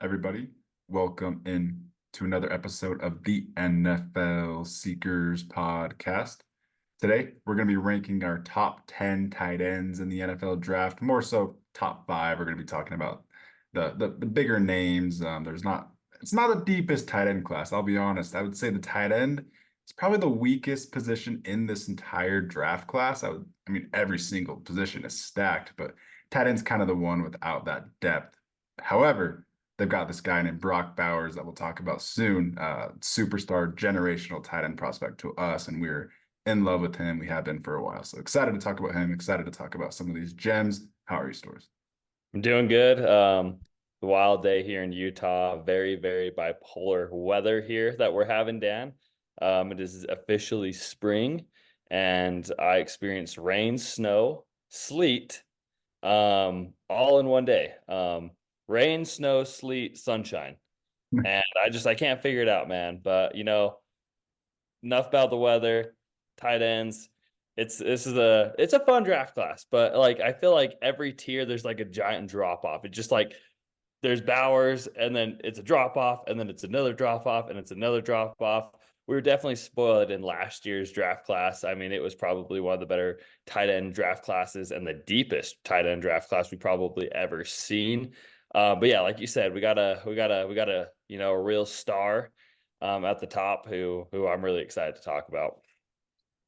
everybody? Welcome in to another episode of the NFL Seekers podcast. Today, we're going to be ranking our top 10 tight ends in the NFL draft, more so top five. We're going to be talking about the bigger names. It's not the deepest tight end class, I'll be honest. I would say the tight end is probably the weakest position in this entire draft class. I mean, every single position is stacked, but tight end's kind of the one without that depth. However, they've got this guy named Brock Bowers that we'll talk about soon, superstar generational tight end prospect to us, and we're in love with him. We have been for a while. So excited to talk about him, excited to talk about some of these gems. How are you, Stores? I'm doing good. Wild day here in Utah. Very, very bipolar weather here that we're having, Dan. It is officially spring, and I experienced rain, snow, sleet, all in one day. Rain, snow, sleet, sunshine. And I can't figure it out, man. But enough about the weather, tight ends. It's a fun draft class, but like I feel like every tier there's like a giant drop off. It's just like there's Bowers, and then it's a drop off, and then it's another drop off, and it's another drop off. We were definitely spoiled in last year's draft class. I mean, it was probably one of the better tight end draft classes and the deepest tight end draft class we probably ever seen. But yeah, like you said, we got a a real star at the top who I'm really excited to talk about.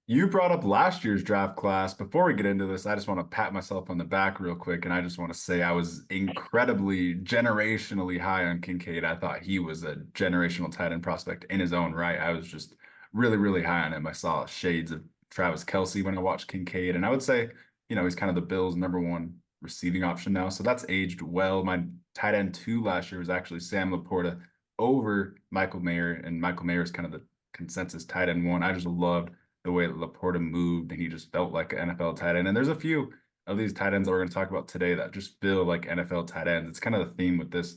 You brought up last year's draft class. Before we get into this, I just want to pat myself on the back real quick. And I just want to say I was incredibly generationally high on Kincaid. I thought he was a generational tight end prospect in his own right. I was just really, really high on him. I saw shades of Travis Kelce when I watched Kincaid. And I would say, he's kind of the Bills' number one receiving option now. So that's aged well. My tight end two last year was actually Sam Laporta over Michael Mayer. And Michael Mayer is kind of the consensus tight end one. I just loved the way that Laporta moved, and he just felt like an NFL tight end. And there's a few of these tight ends that we're going to talk about today that just feel like NFL tight ends. It's kind of the theme with this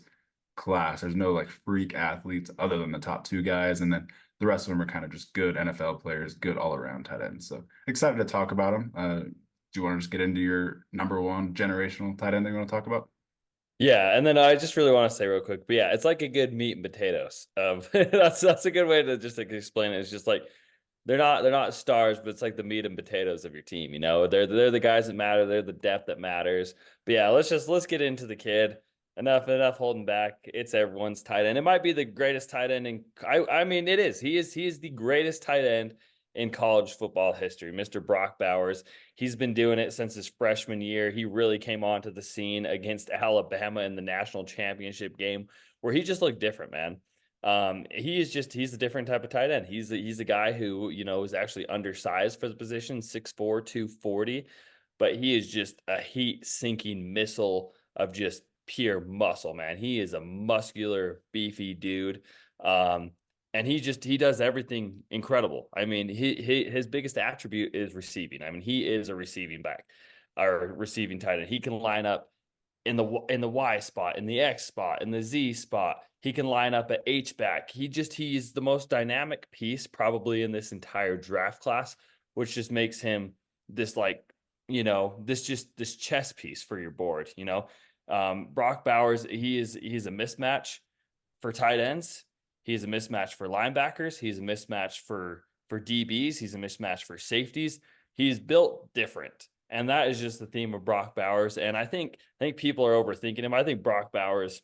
class. There's no like freak athletes other than the top two guys, and then the rest of them are kind of just good NFL players, good all around tight ends. So excited to talk about them. Do you want to just get into your number one generational tight end that you want to talk about? Yeah, and then I just really want to say real quick, but yeah, it's like a good meat and potatoes. That's a good way to just like explain it. It's just like they're not stars, but it's like the meat and potatoes of your team. They're the guys that matter. They're the depth that matters. But yeah, let's get into the kid. Enough holding back. It's everyone's tight end. It might be the greatest tight end in. I mean, it is. He is the greatest tight end in college football history, Mr. Brock Bowers. He's been doing it since his freshman year. He really came onto the scene against Alabama in the national championship game, where he just looked different, man. He's a different type of tight end. He's a guy who, is actually undersized for the position, 6'4", 240, but he is just a heat sinking missile of just pure muscle, man. He is a muscular, beefy dude. And he does everything incredible. I mean, his biggest attribute is receiving. I mean, he is a receiving back or receiving tight end. He can line up in the Y spot, in the X spot, in the Z spot. He can line up at H back. He's the most dynamic piece probably in this entire draft class, which just makes him this like, this chess piece for your board, Brock Bowers, he's a mismatch for tight ends. He's a mismatch for linebackers. He's a mismatch for DBs. He's a mismatch for safeties. He's built different. And that is just the theme of Brock Bowers. And I think people are overthinking him. I think Brock Bowers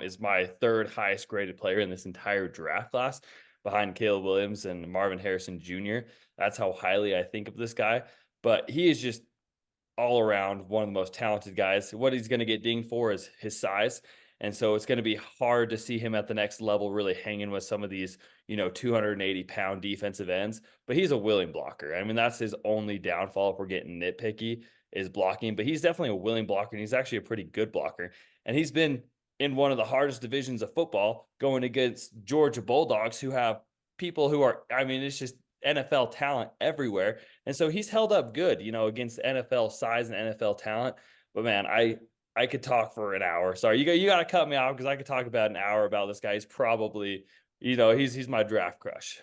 is my third highest graded player in this entire draft class behind Caleb Williams and Marvin Harrison Jr. That's how highly I think of this guy. But he is just all around one of the most talented guys. What he's going to get dinged for is his size. And so it's going to be hard to see him at the next level really hanging with some of these, 280-pound defensive ends. But he's a willing blocker. I mean, that's his only downfall if we're getting nitpicky is blocking. But he's definitely a willing blocker, and he's actually a pretty good blocker. And he's been in one of the hardest divisions of football going against Georgia Bulldogs who have people who are, I mean, it's just NFL talent everywhere. And so he's held up good, against NFL size and NFL talent. But man, I could talk for an hour. Sorry, you got to cut me off because I could talk about an hour about this guy. He's probably, he's my draft crush.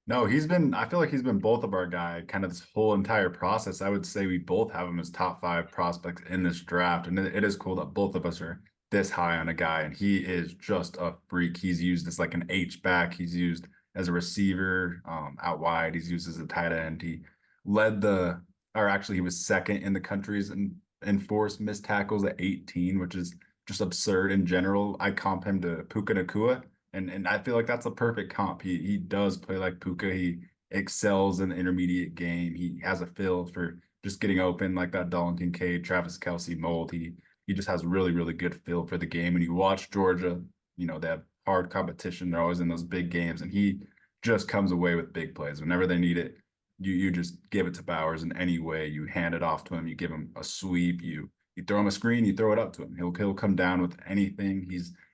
No, I feel like he's been both of our guy kind of this whole entire process. I would say we both have him as top five prospects in this draft. And it is cool that both of us are this high on a guy, and he is just a freak. He's used as like an H back. He's used as a receiver, out wide. He's used as a tight end. He led the, or actually, he was second in the country's in enforced missed tackles at 18, which is just absurd in general. I comp him to Puka Nakua, and I feel like that's a perfect comp. He does play like Puka. He excels in the intermediate game. He has a feel for just getting open like that Dallin, Cade, Travis Kelce mold. He just has really, really good feel for the game. And you watch Georgia, they have hard competition. They're always in those big games, and he just comes away with big plays. Whenever they need it, you just give it to Bowers in any way. You hand it off to him, you give him a sweep, you throw him a screen, you throw it up to him. He'll come down with anything.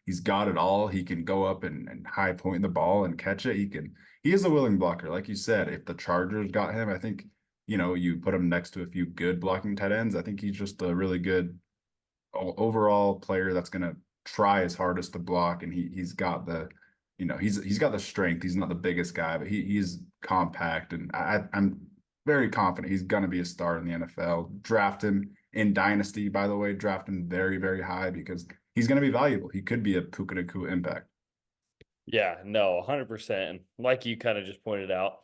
He's got it all. He can go up and high point the ball and catch it. He is a willing blocker. Like you said, if the Chargers got him, I think, you put him next to a few good blocking tight ends. I think he's just a really good overall player that's going to try his hardest to block, and he's got the he's got the strength. He's not the biggest guy, but he's compact, and I'm very confident he's going to be a star in the NFL. Draft him in Dynasty, by the way. Draft him very, very high because he's going to be valuable. He could be a Puka Nacua impact. Yeah, no, 100%. Like you kind of just pointed out,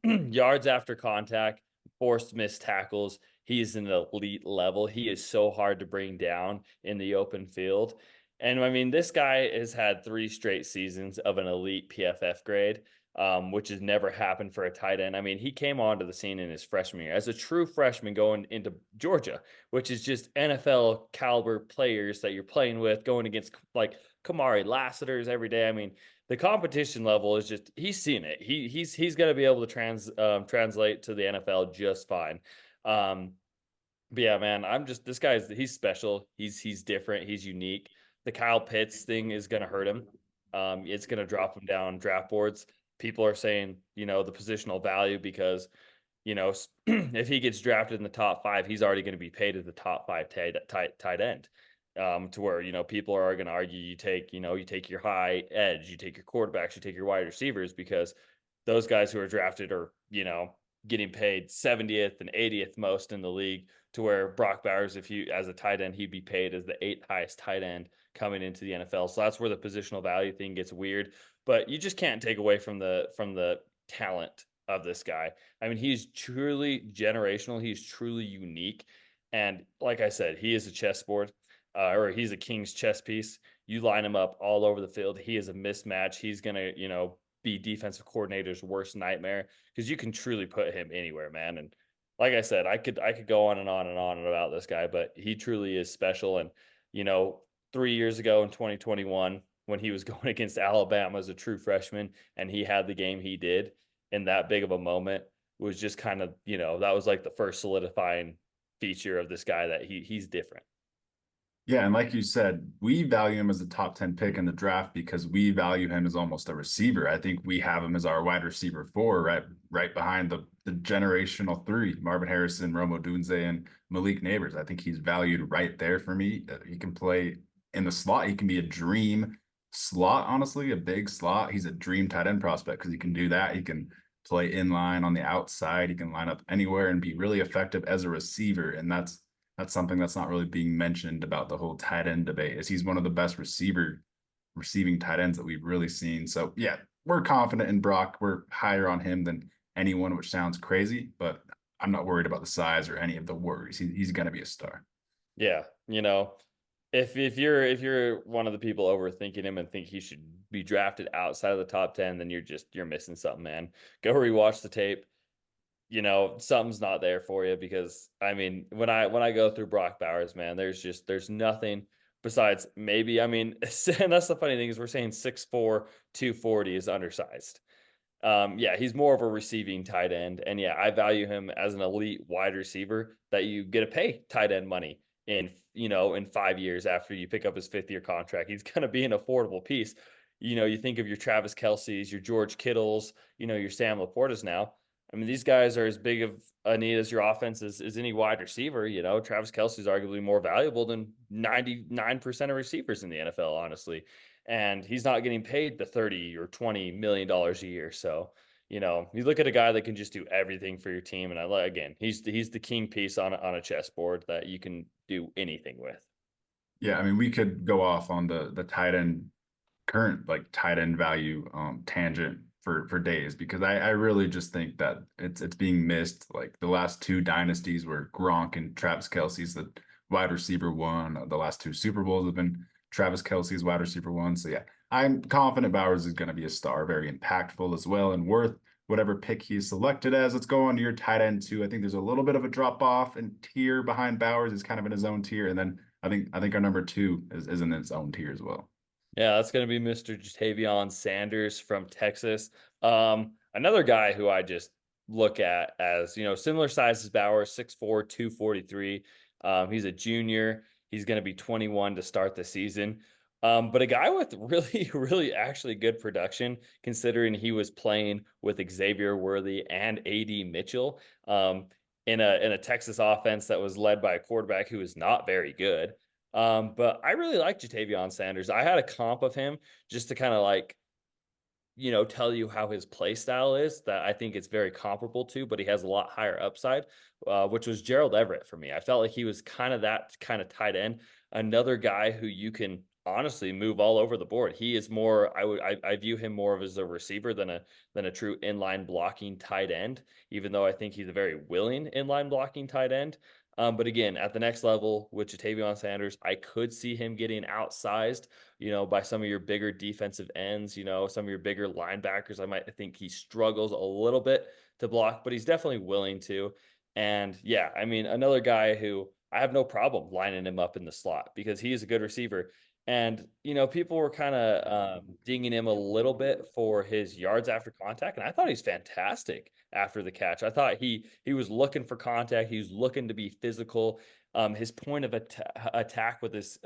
yards after contact, forced missed tackles. He is an elite level. He is so hard to bring down in the open field. And I mean, this guy has had 3 straight seasons of an elite PFF grade, which has never happened for a tight end. I mean, he came onto the scene in his freshman year as a true freshman going into Georgia, which is just NFL caliber players that you're playing with, going against like Kamari Lassiter's every day. I mean, the competition level is just he's seen it. He's going to be able to translate to the NFL just fine. Um, but yeah, man, I'm just this guy's he's special. He's different. He's unique. The Kyle Pitts thing is going to hurt him. It's going to drop him down draft boards. People are saying, the positional value because, if he gets drafted in the top 5, he's already going to be paid as the top 5 tight end. To where, people are going to argue you take your high edge, you take your quarterbacks, you take your wide receivers because those guys who are drafted are, getting paid 70th and 80th most in the league, to where Brock Bowers, if you as a tight end, he'd be paid as the 8th highest tight end coming into the NFL. So that's where the positional value thing gets weird. But you just can't take away from the talent of this guy. I mean, he's truly generational. He's truly unique. And like I said, he is a chessboard, or he's a king's chess piece. You line him up all over the field. He is a mismatch. He's going to, be defensive coordinator's worst nightmare because you can truly put him anywhere, man. And like I said, I could go on and on and on about this guy, but he truly is special. And, 3 years ago in 2021, when he was going against Alabama as a true freshman and he had the game he did in that big of a moment, was just kind of, that was like the first solidifying feature of this guy that he's different. Yeah, and like you said, we value him as a top 10 pick in the draft because we value him as almost a receiver. I think we have him as our wide receiver 4, right behind the generational 3, Marvin Harrison, Rome Odunze, and Malik Neighbors. I think he's valued right there for me. He can play in the slot. He can be a dream slot, honestly, a big slot. He's a dream tight end prospect because he can do that. He can play in line on the outside. He can line up anywhere and be really effective as a receiver. And that's something that's not really being mentioned about the whole tight end debate, is he's one of the best receiving tight ends that we've really seen. So yeah, we're confident in Brock. We're higher on him than anyone, which sounds crazy, but I'm not worried about the size or any of the worries. He's going to be a star. Yeah, if you're one of the people overthinking him and think he should be drafted outside of the top 10, then you're missing something, man. Go rewatch the tape. Something's not there for you because I mean, when I go through Brock Bowers, man, there's nothing besides maybe, I mean, and that's the funny thing is we're saying 6'4", 240 is undersized. Yeah, he's more of a receiving tight end. And yeah, I value him as an elite wide receiver that you get to pay tight end money in 5 years after you pick up his 5th year contract. He's going to be an affordable piece. You think of your Travis Kelce's, your George Kittles, your Sam Laportas now. I mean, these guys are as big of a need as your offense is any wide receiver. Travis Kelce is arguably more valuable than 99% of receivers in the NFL, honestly. And he's not getting paid the 30 or $20 million a year. So, you look at a guy that can just do everything for your team. And again, he's the king piece on a chessboard that you can do anything with. Yeah, I mean, we could go off on the tight end current like tight end value tangent for days because I really just think that it's being missed. Like the last two dynasties were Gronk and Travis Kelce's the wide receiver one. The last two Super Bowls have been Travis Kelce's wide receiver one. So yeah, I'm confident Bowers is going to be a star, very impactful as well, and worth whatever pick he's selected as. Let's go on to your tight end too. I think there's a little bit of a drop off and tier behind Bowers. Is kind of in his own tier, and then I think our number two is in its own tier as well. Yeah, that's going to be Mr. Jatavion Sanders from Texas. Another guy who I just look at as, similar size as Bauer, 6'4", 243. He's a junior. He's going to be 21 to start the season. But a guy with really, really actually good production, considering he was playing with Xavier Worthy and AD Mitchell in a Texas offense that was led by a quarterback who is not very good. But I really like Jatavion Sanders. I had a comp of him just to kind of like, tell you how his play style is that I think it's very comparable to, but he has a lot higher upside, which was Gerald Everett for me. I felt like he was kind of that kind of tight end, another guy who you can honestly move all over the board. He is more, I view him more of as a receiver than a true inline blocking tight end, even though I think he's a very willing inline blocking tight end. But again, at the next level with Jatavion Sanders, I could see him getting outsized, by some of your bigger defensive ends, some of your bigger linebackers. I might think he struggles a little bit to block, but he's definitely willing to. And yeah, I mean, another guy who I have no problem lining him up in the slot because he is a good receiver. And, people were kind of dinging him a little bit for his yards after contact. And I thought he's fantastic after the catch. I thought he was looking for contact. He was looking to be physical. His point of attack with his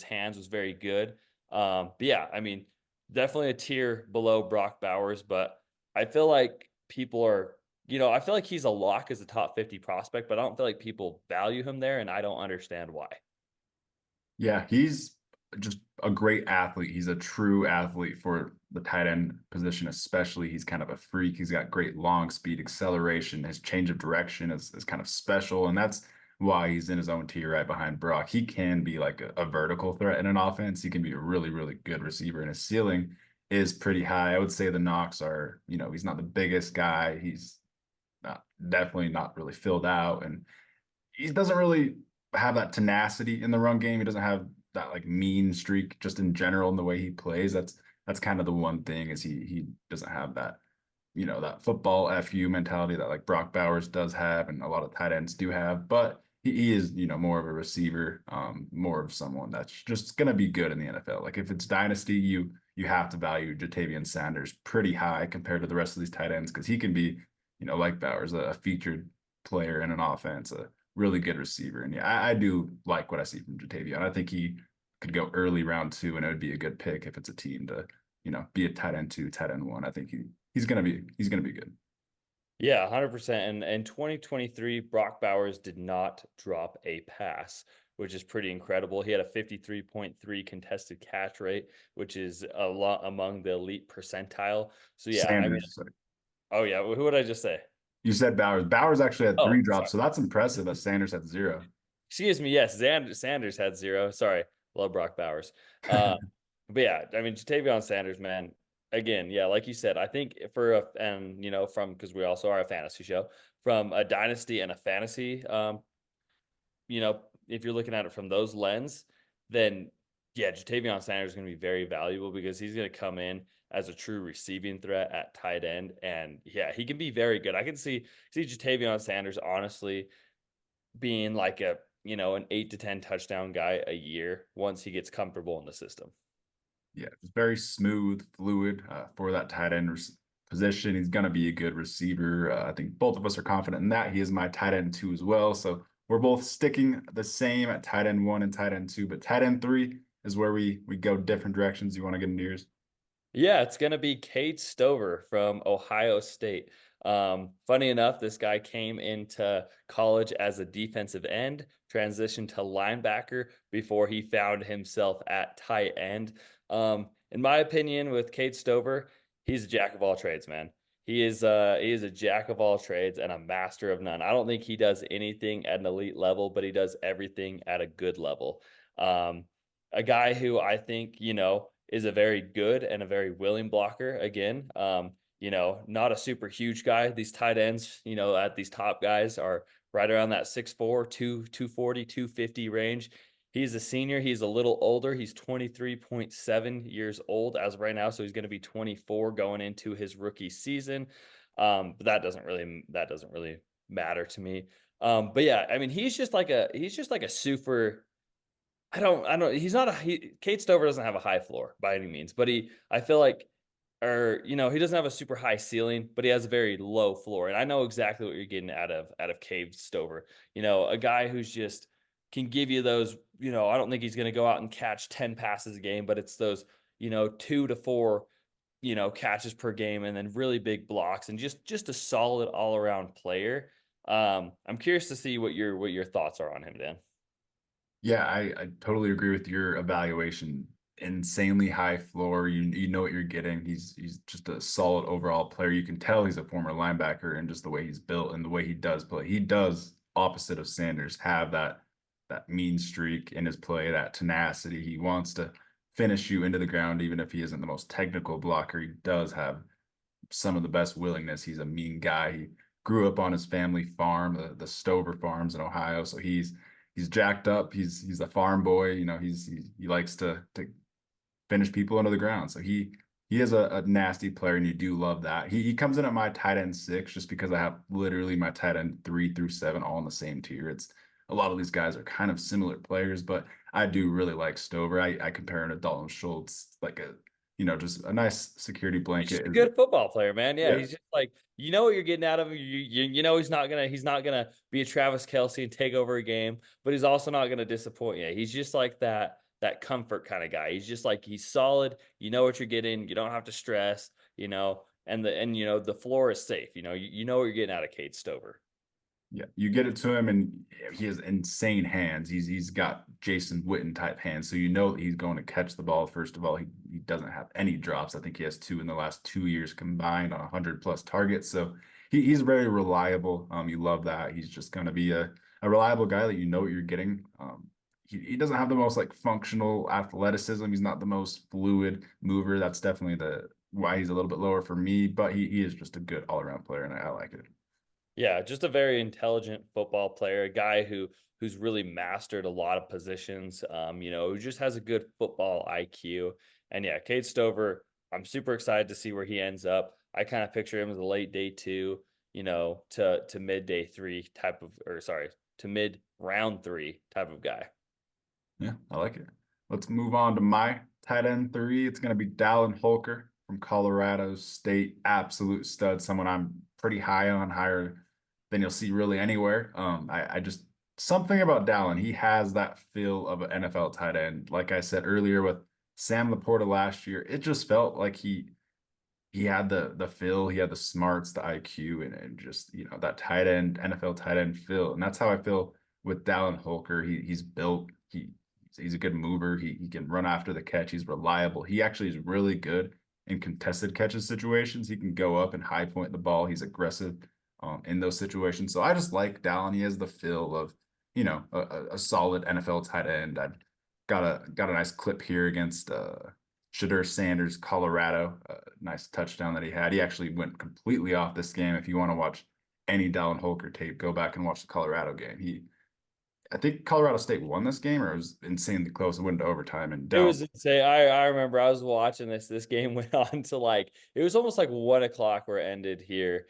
hands was very good. But yeah, I mean, definitely a tier below Brock Bowers, but I feel like people are, I feel like he's a lock as a top 50 prospect, but I don't feel like people value him there, and I don't understand why. Yeah, he's just a great athlete. He's a true athlete for the tight end position, especially. He's kind of a freak. He's got great long speed, acceleration. His change of direction is kind of special, and that's why he's in his own tier right behind Brock. He can be like a vertical threat in an offense. He can be a really, really good receiver, and his ceiling is pretty high. I would say the knocks are, he's not the biggest guy. He's definitely not really filled out, and he doesn't really have that tenacity in the run game. He doesn't have that like mean streak just in general in the way he plays. That's kind of the one thing is he doesn't have that, that football FU mentality that like Brock Bowers does have and a lot of tight ends do have. But he is, more of a receiver, more of someone that's just gonna be good in the NFL. Like if it's dynasty, you have to value Jatavian Sanders pretty high compared to the rest of these tight ends because he can be, like Bowers, a featured player in an offense, a really good receiver. And yeah, I do like what I see from Jatavion. I think he could go early round two, and it would be a good pick if it's a team to, be a tight end two, tight end one. I think he's gonna be good. Yeah, 100%. And in 2023, Brock Bowers did not drop a pass, which is pretty incredible. He had a 53.3 contested catch rate, which is a lot among the elite percentile. So yeah, I mean, Sanders, sorry. oh yeah, who would I just say? You said Bowers. Bowers actually had Oh, three drops, sorry. so that's impressive that Sanders had zero. Excuse me. Yes, Sanders had zero. Sorry, love Brock Bowers. Uh, but yeah, I mean, Jatavion Sanders, man. Again, yeah, like you said, I think and from because we also are a fantasy show, from a dynasty and a fantasy, if you're looking at it from those lens, then yeah, Jatavion Sanders is going to be very valuable because he's going to come in as a true receiving threat at tight end, and yeah, he can be very good. I can see Jatavion Sanders honestly being like an 8 to 10 touchdown guy a year once he gets comfortable in the system. Yeah, just very smooth, fluid for that tight end position. He's going to be a good receiver. I think both of us are confident in that. He is my tight end two as well. So we're both sticking the same at tight end one and tight end two, but tight end three is where we go different directions. You want to get into yours? Yeah, it's gonna be Cade Stover from Ohio State. Funny enough, this guy came into college as a defensive end, transitioned to linebacker before he found himself at tight end. In my opinion, with Cade Stover, he's a jack of all trades, man. He is a jack of all trades and a master of none. I don't think he does anything at an elite level, but he does everything at a good level. a guy who I think, is a very good and a very willing blocker again. Not a super huge guy. These tight ends, at these top guys are right around that 6'4", 240, 250 range. He's a senior. He's a little older. He's 23.7 years old as of right now. So he's going to be 24 going into his rookie season. But that doesn't really matter to me. But yeah, I mean, he's just like a super. I don't. He's not Kate Stover doesn't have a high floor by any means, but I feel like, or he doesn't have a super high ceiling, but he has a very low floor, and I know exactly what you're getting out of Cade Stover. A guy who's just can give you those. I don't think he's going to go out and catch 10 passes a game, but it's those 2 to 4 catches per game, and then really big blocks, and just a solid all around player. I'm curious to see what your thoughts are on him, Dan. Yeah, I totally agree with your evaluation. Insanely high floor. You know what you're getting. He's just a solid overall player. You can tell he's a former linebacker and just the way he's built and the way he does play. He does, opposite of Sanders, have that mean streak in his play, that tenacity. He wants to finish you into the ground, even if he isn't the most technical blocker. He does have some of the best willingness. He's a mean guy. He grew up on his family farm, the Stover Farms in Ohio. So he's jacked up. He's a farm boy. He likes to finish people under the ground. So he is a nasty player, and you do love that. He comes in at my tight end 6 just because I have literally my tight end 3 through 7 all in the same tier. It's a lot of these guys are kind of similar players, but I do really like Stover. I compare him to Dalton Schultz, like just a nice security He's just blanket. a Is good football player, man. Yeah, Yeah. he's just like what you're getting out of him. You know he's not gonna be a Travis Kelce and take over a game, but he's also not gonna disappoint you. He's just like that comfort kind of guy. He's just like he's solid. You know what you're getting. You don't have to stress. And the floor is safe. You know what you're getting out of Kate Stover. Yeah, you get it to him, and he has insane hands. He's got Jason Witten type hands, so you know that he's going to catch the ball. First of all, he doesn't have any drops. I think he has 2 in the last 2 years combined on 100 plus targets. So he's very reliable. You love that. He's just going to be a reliable guy that you know what you're getting. He doesn't have the most like functional athleticism. He's not the most fluid mover. That's definitely the why he's a little bit lower for me. But he is just a good all around player, and I like it. Yeah, just a very intelligent football player, a guy who's really mastered a lot of positions. Who just has a good football IQ. And yeah, Cade Stover, I'm super excited to see where he ends up. I kind of picture him as a late day 2, to mid day 3 type of, or sorry, to mid round 3 type of guy. Yeah, I like it. Let's move on to my tight end 3. It's going to be Dallin Holker from Colorado State. Absolute stud. Someone I'm pretty high on, higher than you'll see really anywhere. I just something about Dallin. He has that feel of an NFL tight end. Like I said earlier with Sam Laporta last year, it just felt like he had the feel, he had the smarts, the IQ, and just that tight end NFL tight end feel. And that's how I feel with Dallin Holker. He's built. He's a good mover. He can run after the catch. He's reliable. He actually is really good in contested catches situations. He can go up and high point the ball. He's aggressive in those situations. So I just like Dallin. He has the feel of a solid NFL tight end. I've got a nice clip here against Shadur Sanders, Colorado. Nice touchdown that he had. He actually went completely off this game. If you want to watch any Dallin Holker tape, go back and watch the Colorado game. I think Colorado State won this game, or it was insanely close. It went into overtime, and It Dallin. was insane. I remember I was watching this. This game went on to it was almost like 1 o'clock where it ended here.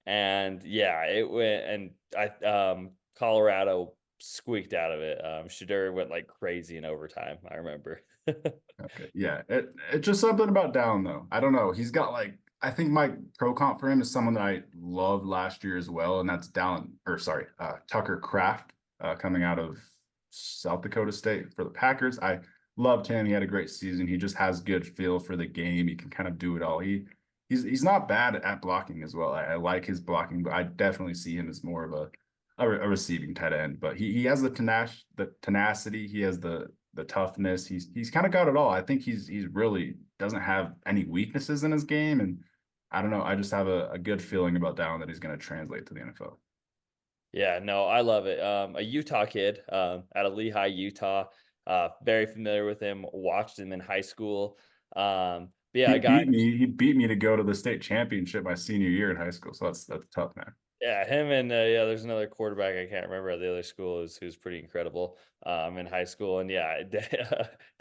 And yeah, it went and Colorado squeaked out of it. Shadur went like crazy in overtime. I remember. Okay, yeah, it's just something about Dallin though. I don't know. He's got like I think my pro comp for him is someone that I loved last year as well, and that's Dallin, or sorry, Tucker Kraft, coming out of South Dakota State for the Packers. I loved him. He had a great season. He just has good feel for the game. He can kind of do it all. He's not bad at blocking as well. I like his blocking, but I definitely see him as more of a receiving tight end. But he has the tenacity. He has the toughness. He's kind of got it all. I think he's really doesn't have any weaknesses in his game, and I don't know. I just have a good feeling about Dallin that he's going to translate to the NFL. Yeah, no, I love it. A Utah kid, out of Lehigh, Utah. Very familiar with him. Watched him in high school. But yeah, He a guy. beat me. He beat me to go to the state championship my senior year in high school. So that's tough, man. Yeah, him and yeah, there's another quarterback I can't remember at the other school who's pretty incredible in high school. And yeah,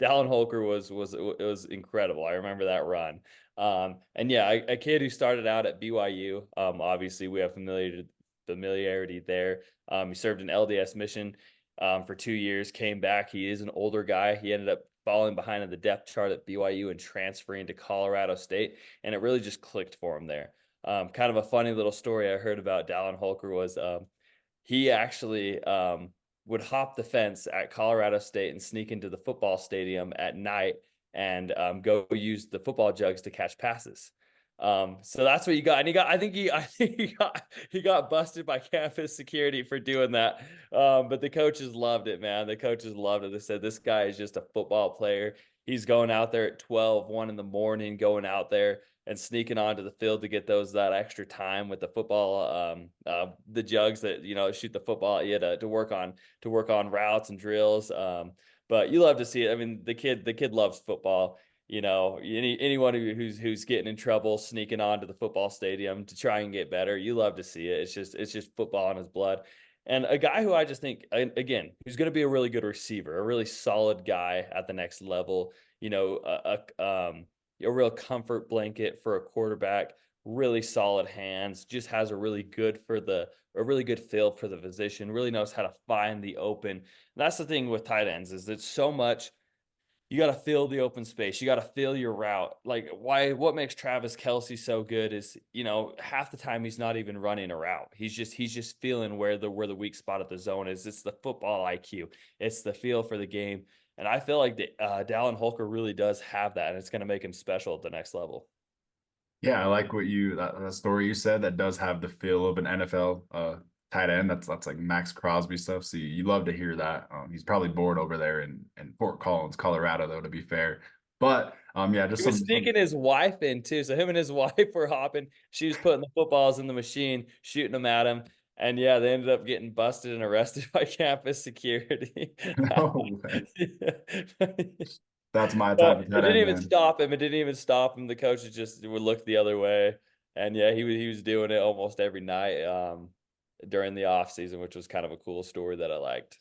Dallin Holker was incredible. I remember that run. And yeah, a kid who started out at BYU. Obviously, we have familiarity there. He served an LDS mission for 2 years. Came back. He is an older guy. He ended up falling behind in the depth chart at BYU and transferring to Colorado State, and it really just clicked for him there. Kind of a funny little story I heard about Dallin Holker was he actually would hop the fence at Colorado State and sneak into the football stadium at night and go use the football jugs to catch passes. So that's what you got, and he got busted by campus security for doing that. But the coaches loved it, man. The coaches loved it. They said this guy is just a football player. He's going out there at 1 in the morning, going out there and sneaking onto the field to get that extra time with the football, the jugs that shoot the football. You had to work on routes and drills. But you love to see it. I mean, the kid loves football. Anyone who's getting in trouble sneaking onto the football stadium to try and get better, you love to see it. It's just football in his blood. And a guy who I just think, again, who's going to be a really good receiver, a really solid guy at the next level. A real comfort blanket for a quarterback, really solid hands, just has a really good feel for the position, really knows how to find the open. And that's the thing with tight ends is that so much you got to feel the open space. You got to feel your route. Like what makes Travis Kelce so good is, half the time he's not even running a route. He's just feeling where the weak spot of the zone is. It's the football IQ. It's the feel for the game. And I feel like Dallin Holker really does have that, and it's going to make him special at the next level. Yeah, I like that story you said that does have the feel of an NFL tight end. That's like Max Crosby stuff. So you love to hear that. He's probably bored over there in Fort Collins, Colorado, though, to be fair. But yeah, just He was some sneaking his wife in too. So him and his wife were hopping. She was putting the footballs in the machine, shooting them at him. And yeah, they ended up getting busted and arrested by campus security. no way. That's my type But of it tight didn't end, even man. stop him. It didn't even stop him. The coaches just would look the other way. And yeah, he was doing it almost every night during the off season, which was kind of a cool story that I liked.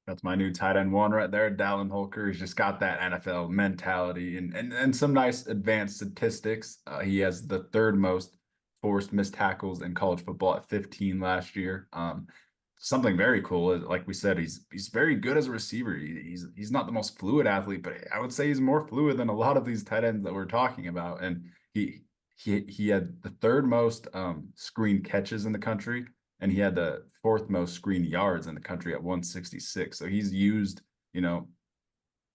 That's my new tight end one right there. Dallin Holker has just got that NFL mentality and some nice advanced statistics. He has the third most forced missed tackles in college football at 15 last year. Something very cool is, like we said, he's very good as a receiver. He's not the most fluid athlete, but I would say he's more fluid than a lot of these tight ends that we're talking about. And he had the third most screen catches in the country, and he had the fourth most screen yards in the country at 166. So he's used, in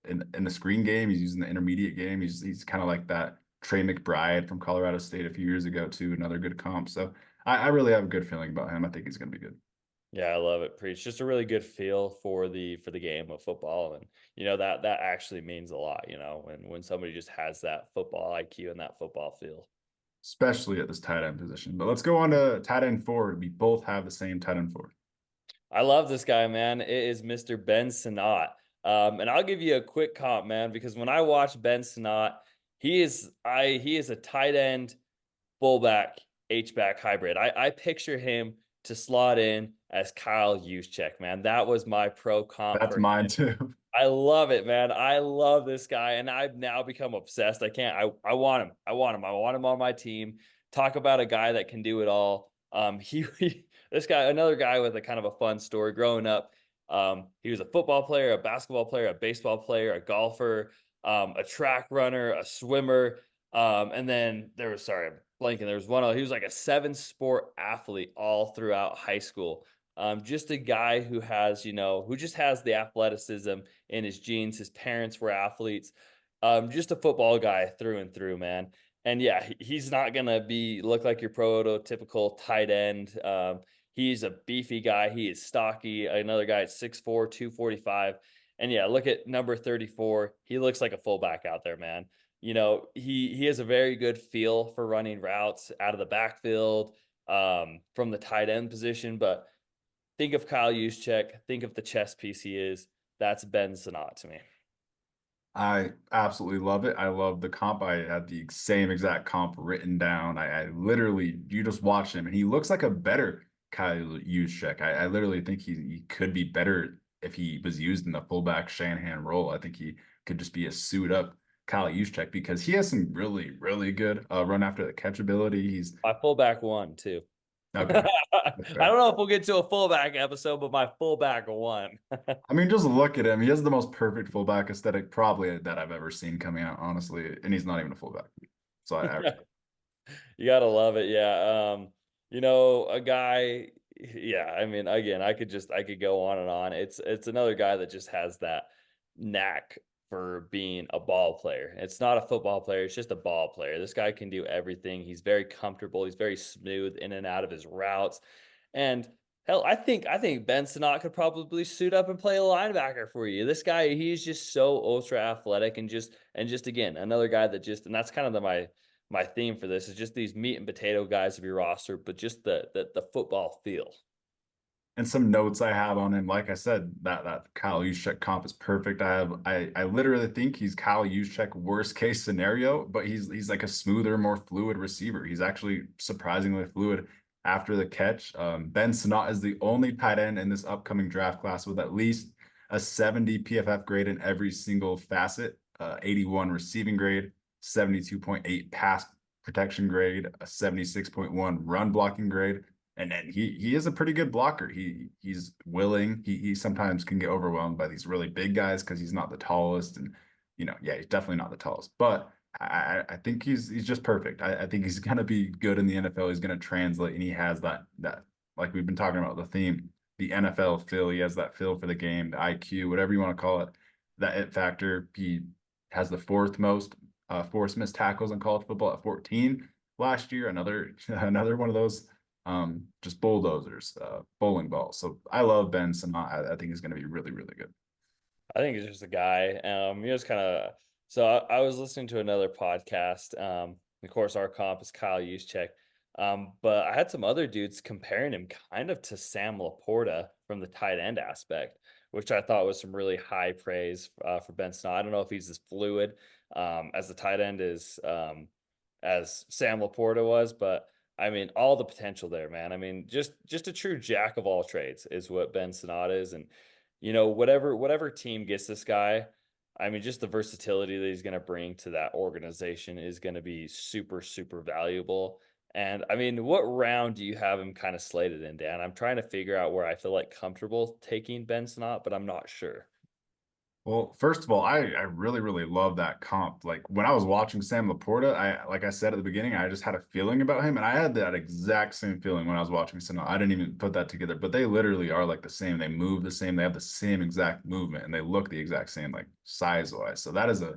the screen game, he's using the intermediate game. He's kind of like that Trey McBride from Colorado State a few years ago too, another good comp. So I really have a good feeling about him. I think he's going to be good. Yeah, I love it. Preach. Just a really good feel for the game of football, and that actually means a lot. When somebody just has that football IQ and that football feel. Especially at this tight end position. But let's go on to tight end four. We both have the same tight end four. I love this guy, man. It is Mr. Ben Sinnott. And I'll give you a quick comp, man, because when I watch Ben Sinnott, he is a tight end, fullback, H-back hybrid. I picture him to slot in as Kyle Juszczyk, man. That was my pro comp That's for mine him. too. I love it, man. I love this guy, and I've now become obsessed. I can't. I want him. I want him. I want him on my team. Talk about a guy that can do it all. This guy, another guy with a kind of a fun story. Growing up, he was a football player, a basketball player, a baseball player, a golfer, a track runner, a swimmer, and then I'm blanking. There was one. He was like a 7-sport athlete all throughout high school. Just a guy who just has the athleticism in his genes. His parents were athletes. Just a football guy through and through, man. And yeah, he's not gonna look like your prototypical tight end. He's a beefy guy. He is stocky. Another guy at 6'4", 245. And yeah, look at number 34. He looks like a fullback out there, man. He has a very good feel for running routes out of the backfield, from the tight end position, but think of Kyle Juszczyk. Think of the chess piece he is. That's Ben Sinnott to me. I absolutely love it. I love the comp. I had the same exact comp written down. I literally, you just watch him and he looks like a better Kyle Juszczyk. I literally think he could be better if he was used in the fullback Shanahan role. I think he could just be a suit up Kyle Juszczyk because he has some really, really good run after the catch ability. He's My fullback won too. okay. I That's don't fair. know if we'll get to a fullback episode, but my fullback won. I mean, just look at him. He has the most perfect fullback aesthetic probably that I've ever seen coming out, honestly. And he's not even a fullback. So I You gotta love it. Yeah. A guy, yeah, I mean, again, I could go on and on. It's another guy that just has that knack for being a ball player. It's not a football player, it's just a ball player. This guy can do everything. He's very comfortable, he's very smooth in and out of his routes. And hell, I think Ben Sinnott could probably suit up and play a linebacker for you. This guy, he's just so ultra athletic and just again, another guy that just and that's kind of my theme for this is just these meat and potato guys of your roster, but just the football feel. and some notes I have on him. Like I said, that Kyle Juszczyk comp is perfect. I literally think he's Kyle Juszczyk worst case scenario, but he's like a smoother, more fluid receiver. He's actually surprisingly fluid after the catch. Ben Sinnott is the only tight end in this upcoming draft class with at least a 70 PFF grade in every single facet, 81 receiving grade, 72.8 pass protection grade, a 76.1 run blocking grade. And then he is a pretty good blocker. He's willing. He sometimes can get overwhelmed by these really big guys because he's not the tallest. And yeah, he's definitely not the tallest. But I think he's just perfect. I think he's gonna be good in the NFL. He's gonna translate, and he has that like we've been talking about the theme, the NFL feel. He has that feel for the game, the IQ, whatever you want to call it, that it factor. He has the fourth most forced missed tackles in college football at 14 last year. Another one of those just bulldozers, bowling balls. So I love Ben Sinnott. I think he's going to be really, really good. I think it's just a guy. It's kind of so I was listening to another podcast. Of course, our comp is Kyle Juszczyk. But I had some other dudes comparing him kind of to Sam Laporta from the tight end aspect, which I thought was some really high praise for Ben Snow. I don't know if he's as fluid as the tight end is as Sam Laporta was, but I mean, all the potential there, man. I mean, just a true jack of all trades is what Ben Sinnott is, and whatever team gets this guy, I mean, just the versatility that he's going to bring to that organization is going to be super super valuable. And I mean, what round do you have him kind of slated in, Dan? I'm trying to figure out where I feel like comfortable taking Ben Sinnott, but I'm not sure. Well, first of all, I really, really love that comp. Like when I was watching Sam Laporta, like I said at the beginning, I just had a feeling about him, and I had that exact same feeling when I was watching Sinnott. I didn't even put that together, but they literally are like the same. They move the same, they have the same exact movement, and they look the exact same, like size-wise. So that is a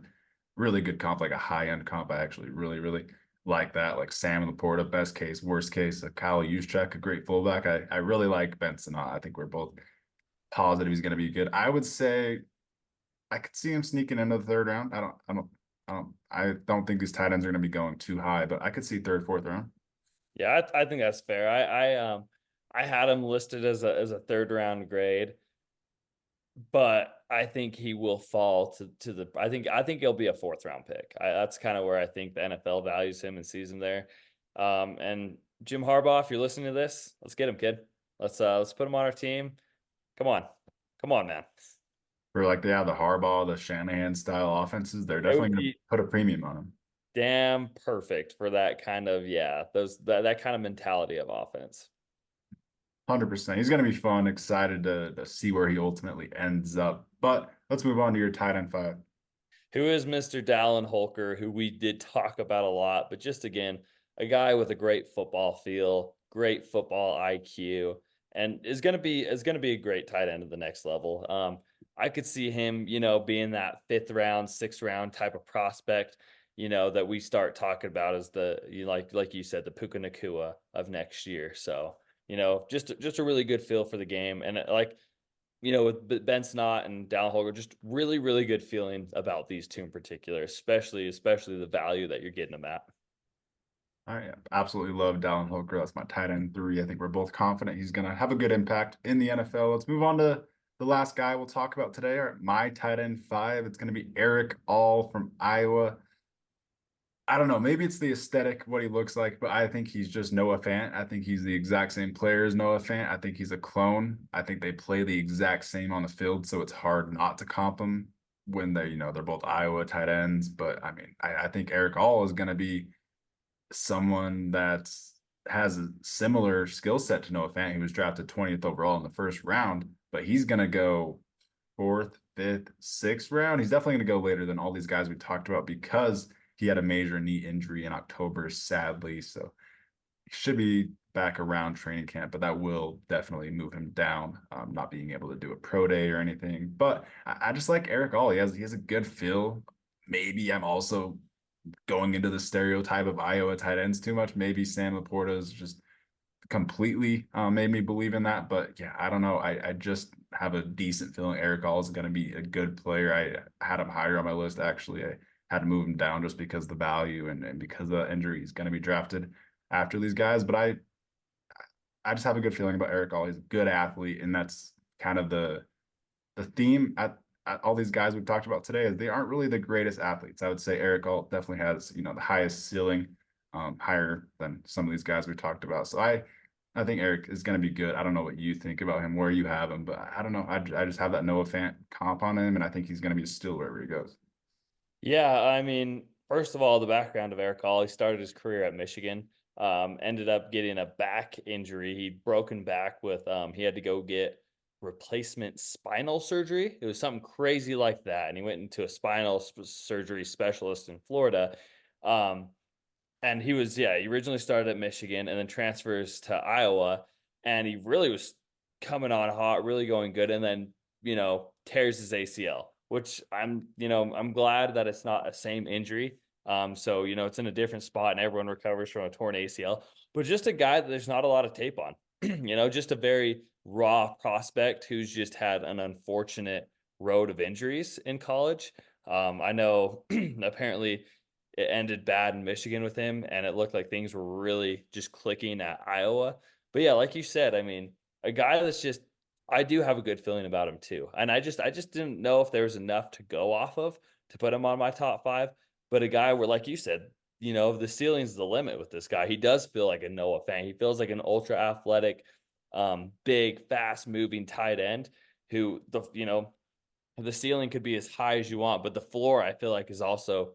really good comp, like a high-end comp. I actually really, really like that. Like Sam Laporta, best case, worst case, a Kyle Juszczyk, a great fullback. I really like Ben Sinnott. I think we're both positive he's going to be good. I would say I could see him sneaking into the third round. I don't think these tight ends are going to be going too high, but I could see third, fourth round. Yeah, I think that's fair. I had him listed as a third round grade, but I think he will fall to the. I think he'll be a fourth round pick. That's kind of where I think the NFL values him and sees him there. And Jim Harbaugh, if you're listening to this, let's get him, kid. Let's put him on our team. Come on, come on, man. For like the Harbaugh, the Shanahan style offenses, they're It definitely would going to be put a premium on him. damn perfect for that kind of that kind of mentality of offense. 100%. He's going to be fun, excited to see where he ultimately ends up. But let's move on to your tight end five. Who is Mr. Dallin Holker, who we did talk about a lot, but just again, a guy with a great football feel, great football IQ, and is gonna be a great tight end at the next level. I could see him, being that fifth round, sixth round type of prospect, that we start talking about as like you said, the Puka Nakua of next year. So, just a really good feel for the game. And like with Ben Snott and Dallin Holger, just really, really good feeling about these two in particular, especially the value that you're getting them at. I absolutely love Dallin Holker. That's my tight end three. I think we're both confident he's going to have a good impact in the NFL. Let's move on to the last guy we'll talk about today. My tight end five, it's going to be Erick All from Iowa. I don't know. Maybe it's the aesthetic, what he looks like, but I think he's just Noah Fant. I think he's the exact same player as Noah Fant. I think he's a clone. I think they play the exact same on the field, so it's hard not to comp them when they're both Iowa tight ends. But I mean, I think Erick All is going to be someone that has a similar skill set to Noah Fant. He was drafted 20th overall in the first round, but he's going to go fourth, fifth, sixth round. He's definitely going to go later than all these guys we talked about because he had a major knee injury in October, sadly. So he should be back around training camp, but that will definitely move him down, not being able to do a pro day or anything. But I just like Erick All. He has a good feel. Maybe I'm also going into the stereotype of Iowa tight ends too much. Maybe Sam Laporta is just completely made me believe in that. But yeah, I don't know. I just have a decent feeling Erick All is going to be a good player. I had him higher on my list, actually. I had to move him down just because of the value and because of the injury. He's going to be drafted after these guys. But I just have a good feeling about Erick All. He's a good athlete, and that's kind of the theme at all these guys we've talked about today is they aren't really the greatest athletes. I would say Erick All definitely has, the highest ceiling, higher than some of these guys we talked about. So I think Eric is going to be good. I don't know what you think about him, where you have him, but I don't know. I just have that Noah Fant comp on him, and I think he's going to be a steal wherever he goes. Yeah, I mean, first of all, the background of Erick All, he started his career at Michigan, ended up getting a back injury. He'd broken back with, he had to go get replacement spinal surgery. It was something crazy like that. And he went into a spinal surgery specialist in Florida. Um, and he originally started at Michigan and then transfers to Iowa. And he really was coming on hot, really going good. And then, tears his ACL, which I'm glad that it's not a same injury. So, it's in a different spot and everyone recovers from a torn ACL, but just a guy that there's not a lot of tape on, just a very raw prospect who's just had an unfortunate road of injuries in college. I know apparently it ended bad in Michigan with him, and it looked like things were really just clicking at Iowa. But yeah, like you said, I mean, a guy that's just I do have a good feeling about him too. And I just didn't know if there was enough to go off of to put him on my top five. But a guy where, like you said, the ceiling's the limit with this guy. He does feel like a Noah Fant. He feels like an ultra athletic, big, fast moving tight end who the ceiling could be as high as you want, but the floor I feel like is also,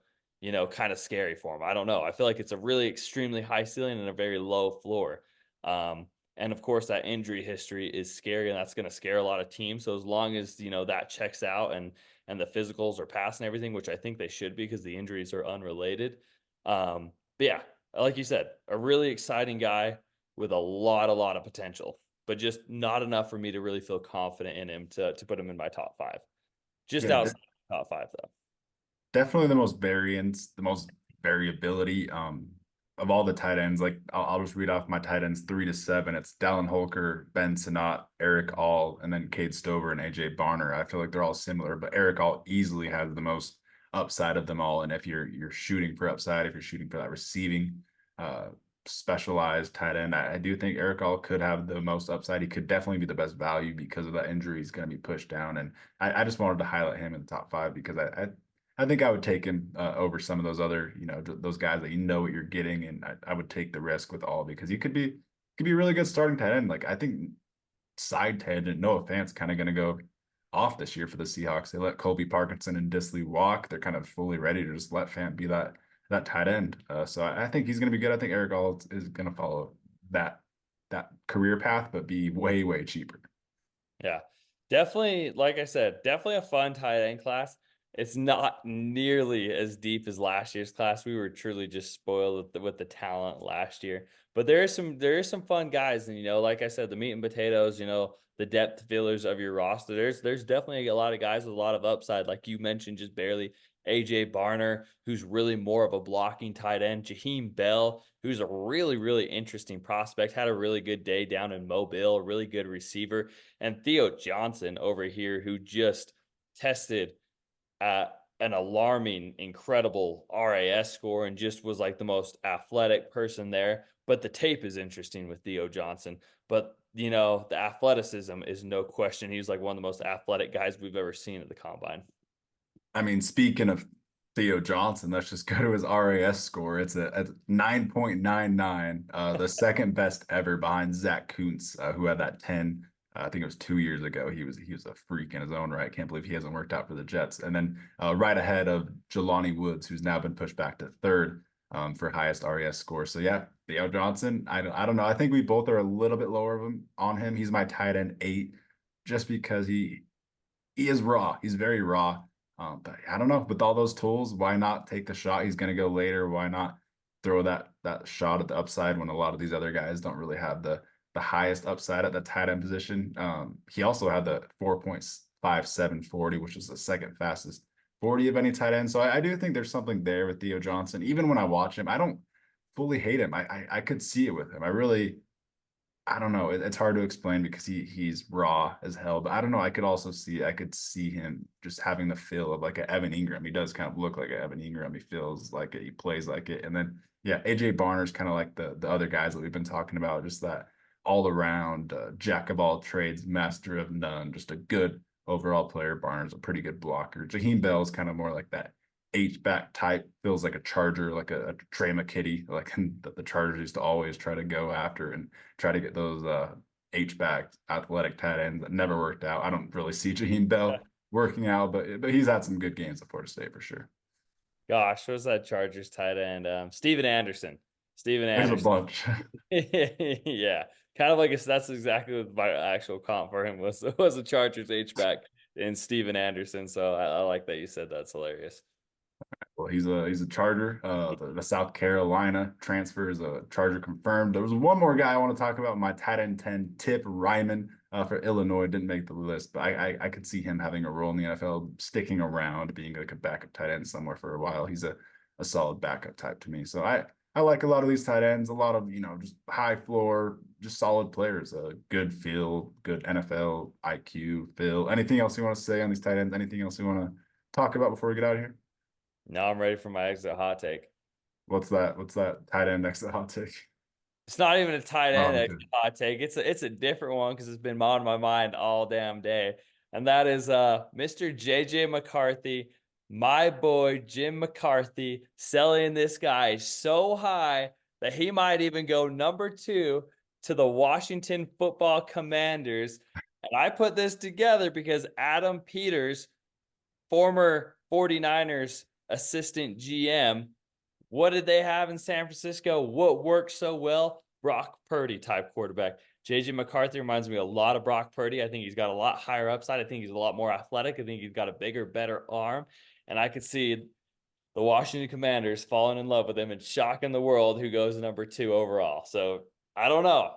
kind of scary for him. I don't know. I feel like it's a really extremely high ceiling and a very low floor. And of course that injury history is scary and that's going to scare a lot of teams. So as long as, that checks out and the physicals are passing everything, which I think they should be because the injuries are unrelated. But yeah, like you said, a really exciting guy with a lot of potential, but just not enough for me to really feel confident in him to put him in my top five. Just Yeah, outside the top five, though. definitely the most variance, the most variability of all the tight ends. Like I'll just read off my tight ends 3 to 7. It's Dallin Holker, Ben Sinnott, Erick All, and then Cade Stover and AJ Barner. I feel like they're all similar, but Erick All easily has the most upside of them all. And if you're shooting for upside, if you're shooting for that receiving uh specialized tight end, I do think Erick All could have the most upside. He could definitely be the best value because of that injury. He's going to be pushed down. And I just wanted to highlight him in the top five because I think I would take him over some of those other, those guys that what you're getting, and I would take the risk with All because he could be a really good starting tight end. Like I think side tangent, Noah Fant's kind of going to go off this year for the Seahawks. They let Colby Parkinson and Disley walk. They're kind of fully ready to just let Fant be that tight end. So I think he's going to be good. I think Erick All is going to follow that that career path, but be way cheaper. Yeah, definitely. Like I said, definitely a fun tight end class. It's not nearly as deep as last year's class. We were truly just spoiled with the talent last year. But there is some fun guys, and like I said, the meat and potatoes. The depth fillers of your roster. There's definitely a lot of guys with a lot of upside, like you mentioned, just barely. AJ Barner, who's really more of a blocking tight end. Jaheim Bell, who's a really interesting prospect, had a really good day down in Mobile, a really good receiver. And Theo Johnson over here, who just tested an alarming, incredible RAS score and just was like the most athletic person there. But the tape is interesting with Theo Johnson. But the athleticism is no question. He's like one of the most athletic guys we've ever seen at the combine. I mean, speaking of Theo Johnson, let's just go to his RAS score. It's a 9.99, the second best ever behind Zach Kuntz, who had that 10. I think it was 2 years ago. He was a freak in his own right. Can't believe he hasn't worked out for the Jets. And then right ahead of Jelani Woods, who's now been pushed back to third for highest RAS score. So yeah, Theo Johnson. I don't know. I think we both are a little bit lower of him on him. He's my tight end 8, just because he is raw. He's very raw. But I don't know. With all those tools, why not take the shot? He's going to go later. Why not throw that shot at the upside when a lot of these other guys don't really have the highest upside at the tight end position? He also had the 4.57 40, which is the second fastest 40 of any tight end. So I do think there's something there with Theo Johnson. Even when I watch him, I don't fully hate him. I could see it with him. I don't know. It's hard to explain because he's raw as hell. But I don't know. I could see him just having the feel of like an Evan Ingram. He does kind of look like an Evan Ingram. He feels like it. He plays like it. And then yeah, AJ Barner's kind of like the other guys that we've been talking about. Just that all around jack of all trades, master of none. Just a good overall player. Barner's a pretty good blocker. Jaheim Bell's kind of more like that H-back type, feels like a Charger, like a Trey McKitty, like the Chargers used to always try to go after and try to get those H-back athletic tight ends that never worked out. I don't really see Jaheim Bell working out, but he's had some good games at Florida State for sure. Gosh, what was that Chargers tight end? Steven Anderson. Steven There's a Anderson. bunch. Yeah, kind of like that's exactly what my actual comp for him was a Chargers H back in Steven Anderson. So I like that you said that's hilarious. Well, he's a Charger. The South Carolina transfer is a Charger confirmed. There was one more guy I want to talk about. My tight end 10, Tip Ryman for Illinois, didn't make the list, but I could see him having a role in the NFL, sticking around, being like a backup tight end somewhere for a while. He's a solid backup type to me. So I like a lot of these tight ends. A lot of just high floor, just solid players. Good feel, good NFL IQ, feel. Anything else you want to say on these tight ends? Anything else you want to talk about before we get out of here? Now I'm ready for my exit hot take. What's that? What's that tight end next to the hot take? It's not even a tight Oh, end okay. exit hot take. It's a different one because it's been on my mind all damn day. And that is Mr. JJ McCarthy, my boy Jim McCarthy, selling this guy so high that he might even go number 2 to the Washington Football Commanders. And I put this together because Adam Peters, former 49ers assistant GM, what did they have in San Francisco? What worked so well? Brock Purdy type quarterback. JJ McCarthy reminds me a lot of Brock Purdy. I think he's got a lot higher upside. I think he's a lot more athletic. I think he's got a bigger, better arm. And I could see the Washington Commanders falling in love with him and shocking the world who goes number 2 overall. So I don't know.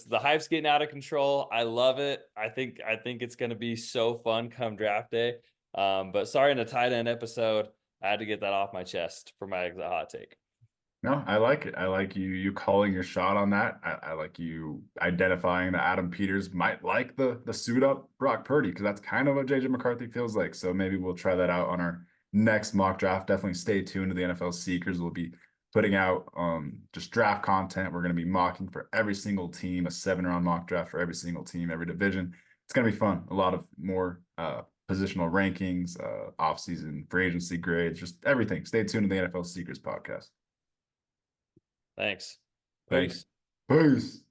The hype's getting out of control. I love it. I think it's going to be so fun come draft day. But sorry, in a tight end episode, I had to get that off my chest for my hot take. No, I like it. I like you calling your shot on that. I like you identifying that Adam Peters might like the suit up Brock Purdy, because that's kind of what JJ McCarthy feels like. So maybe we'll try that out on our next mock draft. Definitely stay tuned to the NFL Seekers. We'll be putting out just draft content. We're going to be mocking for every single team, a 7-round mock draft for every single team, every division. It's going to be fun. A lot of more positional rankings, offseason free agency grades, just everything. Stay tuned to the NFL Seekers podcast. Thanks. Thanks. Peace. Peace.